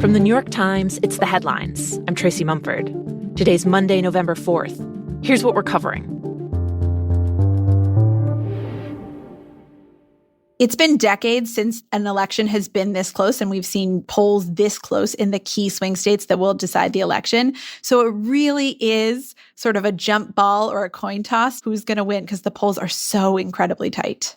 From the New York Times, it's The Headlines. I'm Tracy Mumford. Today's Monday, November 4th. Here's what we're covering. It's been decades since an election has been this close, and we've seen polls this close in the key swing states that will decide the election. So it really is sort of a jump ball or a coin toss who's going to win because the polls are so incredibly tight.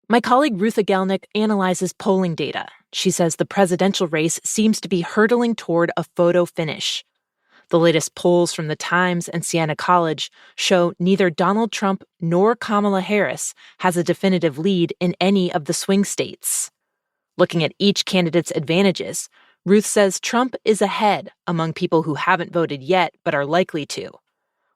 My colleague Ruth Agelnick analyzes polling data. She says the presidential race seems to be hurtling toward a photo finish. The latest polls from the Times and Siena College show neither Donald Trump nor Kamala Harris has a definitive lead in any of the swing states. Looking at each candidate's advantages, Ruth says Trump is ahead among people who haven't voted yet but are likely to,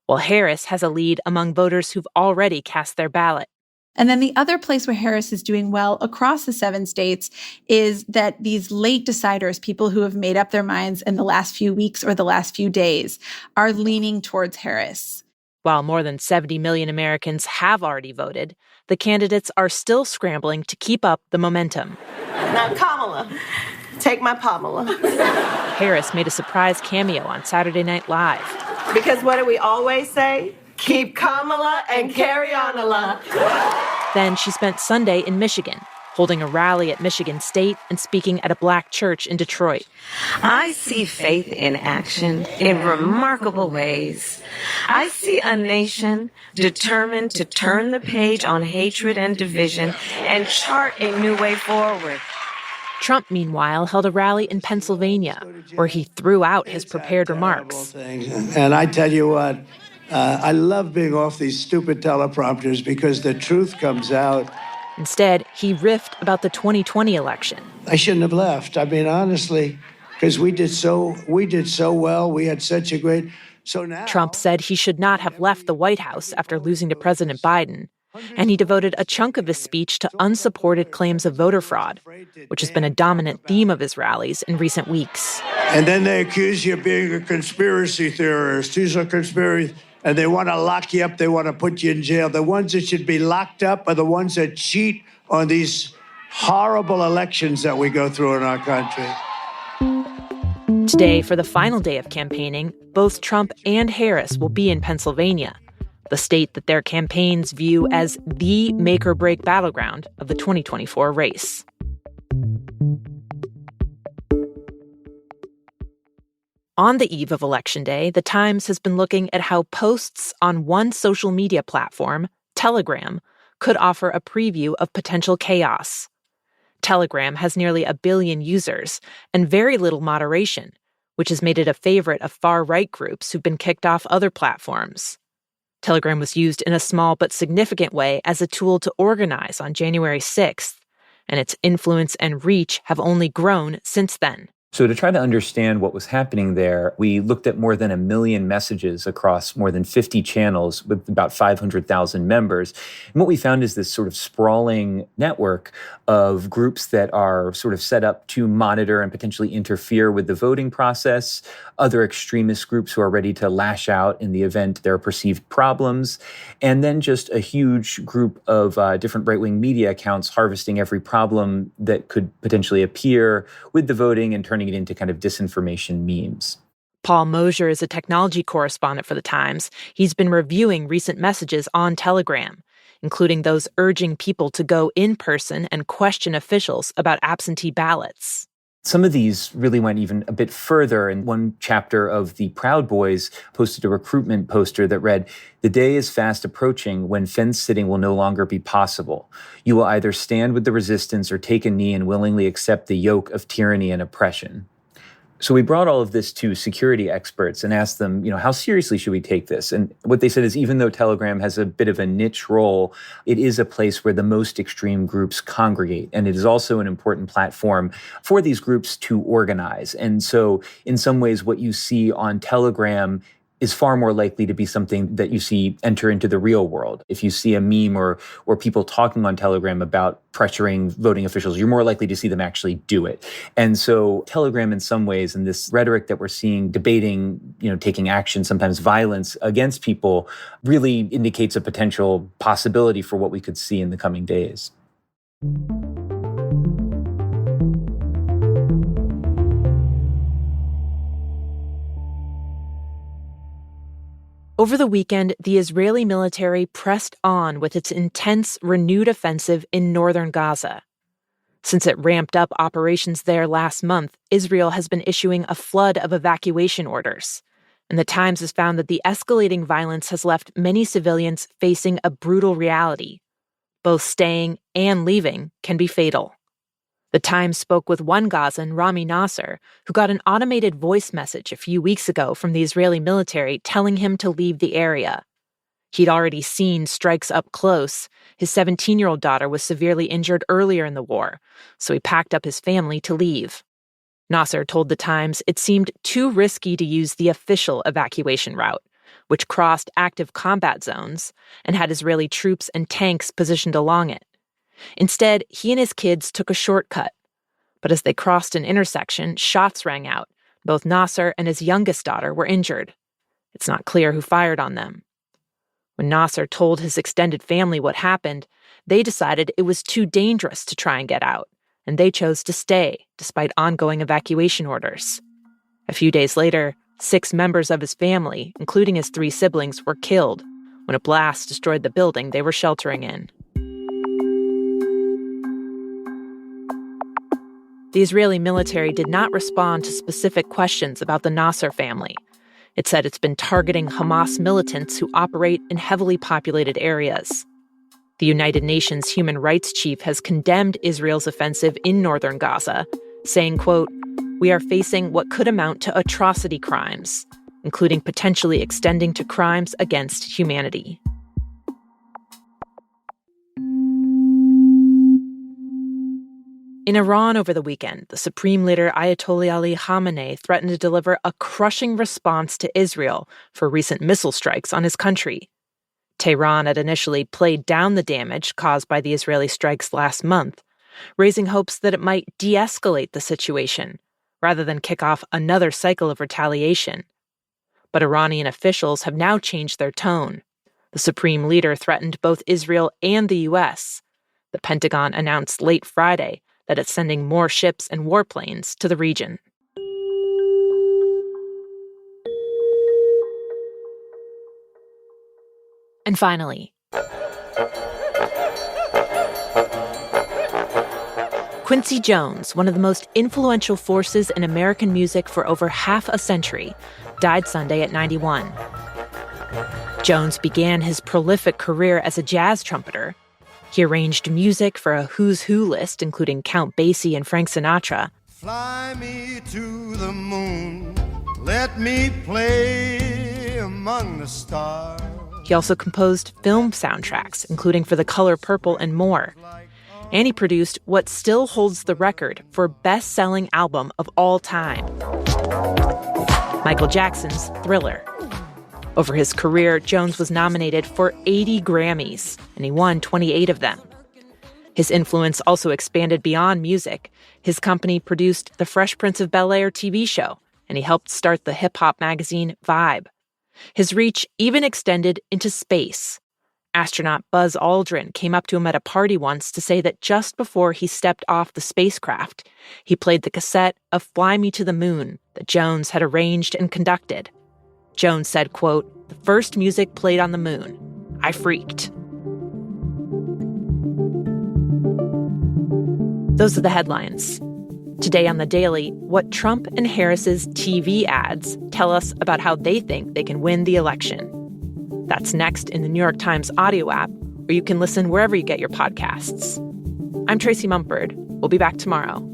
while Harris has a lead among voters who've already cast their ballot. And then the other place where Harris is doing well across the 7 states is that these late deciders, people who have made up their minds in the last few weeks or the last few days, are leaning towards Harris. While more than 70 million Americans have already voted, the candidates are still scrambling to keep up the momentum. Now, Kamala, take my Pamela. Harris made a surprise cameo on Saturday Night Live. Because what do we always say? Keep Kamala and carry on a lot. Then she spent Sunday in Michigan, holding a rally at Michigan State and speaking at a Black church in Detroit. I see faith in action in remarkable ways. I see a nation determined to turn the page on hatred and division and chart a new way forward. Trump, meanwhile, held a rally in Pennsylvania, where he threw out his prepared remarks. And I tell you what, I love being off these stupid teleprompters because the truth comes out. Instead, he riffed about the 2020 election. I shouldn't have left. I mean, honestly, because we did so well. We had such a great. So now Trump said he should not have left the White House after losing to President Biden, and he devoted a chunk of his speech to unsupported claims of voter fraud, which has been a dominant theme of his rallies in recent weeks. And then they accuse you of being a conspiracy theorist. These are conspiracy. And they want to lock you up. They want to put you in jail. The ones that should be locked up are the ones that cheat on these horrible elections that we go through in our country. Today, for the final day of campaigning, both Trump and Harris will be in Pennsylvania, the state that their campaigns view as the make-or-break battleground of the 2024 race. On the eve of Election Day, The Times has been looking at how posts on one social media platform, Telegram, could offer a preview of potential chaos. Telegram has nearly 1 billion users and very little moderation, which has made it a favorite of far-right groups who've been kicked off other platforms. Telegram was used in a small but significant way as a tool to organize on January 6th, and its influence and reach have only grown since then. So to try to understand what was happening there, we looked at more than 1 million messages across more than 50 channels with about 500,000 members. And what we found is this sort of sprawling network of groups that are sort of set up to monitor and potentially interfere with the voting process, other extremist groups who are ready to lash out in the event there are perceived problems, and then just a huge group of different right-wing media accounts harvesting every problem that could potentially appear with the voting and turning it into kind of disinformation memes. Paul Mosier is a technology correspondent for The Times. He's been reviewing recent messages on Telegram, including those urging people to go in person and question officials about absentee ballots. Some of these really went even a bit further. And one chapter of the Proud Boys posted a recruitment poster that read, "The day is fast approaching when fence sitting will no longer be possible. You will either stand with the resistance or take a knee and willingly accept the yoke of tyranny and oppression." So we brought all of this to security experts and asked them, how seriously should we take this? And what they said is even though Telegram has a bit of a niche role, it is a place where the most extreme groups congregate. And it is also an important platform for these groups to organize. And so in some ways, what you see on Telegram is far more likely to be something that you see enter into the real world. If you see a meme or people talking on Telegram about pressuring voting officials, you're more likely to see them actually do it. And so Telegram in some ways, and this rhetoric that we're seeing debating, taking action, sometimes violence against people, really indicates a potential possibility for what we could see in the coming days. Over the weekend, the Israeli military pressed on with its intense, renewed offensive in northern Gaza. Since it ramped up operations there last month, Israel has been issuing a flood of evacuation orders. And the Times has found that the escalating violence has left many civilians facing a brutal reality. Both staying and leaving can be fatal. The Times spoke with one Gazan, Rami Nasser, who got an automated voice message a few weeks ago from the Israeli military telling him to leave the area. He'd already seen strikes up close. His 17-year-old daughter was severely injured earlier in the war, so he packed up his family to leave. Nasser told The Times it seemed too risky to use the official evacuation route, which crossed active combat zones and had Israeli troops and tanks positioned along it. Instead, he and his kids took a shortcut. But as they crossed an intersection, shots rang out. Both Nasser and his youngest daughter were injured. It's not clear who fired on them. When Nasser told his extended family what happened, they decided it was too dangerous to try and get out, and they chose to stay despite ongoing evacuation orders. A few days later, 6 members of his family, including his 3 siblings, were killed when a blast destroyed the building they were sheltering in. The Israeli military did not respond to specific questions about the Nasser family. It said it's been targeting Hamas militants who operate in heavily populated areas. The United Nations human rights chief has condemned Israel's offensive in northern Gaza, saying, quote, "We are facing what could amount to atrocity crimes, including potentially extending to crimes against humanity." In Iran over the weekend, the Supreme Leader Ayatollah Ali Khamenei threatened to deliver a crushing response to Israel for recent missile strikes on his country. Tehran had initially played down the damage caused by the Israeli strikes last month, raising hopes that it might de-escalate the situation rather than kick off another cycle of retaliation. But Iranian officials have now changed their tone. The Supreme Leader threatened both Israel and the U.S. The Pentagon announced late Friday that it's sending more ships and warplanes to the region. And finally, Quincy Jones, one of the most influential forces in American music for over half a century, died Sunday at 91. Jones began his prolific career as a jazz trumpeter. He arranged music for a who's who list, including Count Basie and Frank Sinatra. Fly me to the moon, let me play among the stars. He also composed film soundtracks, including For the Color Purple and more. And he produced what still holds the record for best-selling album of all time, Michael Jackson's Thriller. Over his career, Jones was nominated for 80 Grammys, and he won 28 of them. His influence also expanded beyond music. His company produced The Fresh Prince of Bel-Air TV show, and he helped start the hip-hop magazine Vibe. His reach even extended into space. Astronaut Buzz Aldrin came up to him at a party once to say that just before he stepped off the spacecraft, he played the cassette of Fly Me to the Moon that Jones had arranged and conducted. Jones said, quote, "The first music played on the moon. I freaked." Those are the headlines. Today on The Daily, what Trump and Harris's TV ads tell us about how they think they can win the election. That's next in the New York Times audio app, or you can listen wherever you get your podcasts. I'm Tracy Mumford. We'll be back tomorrow.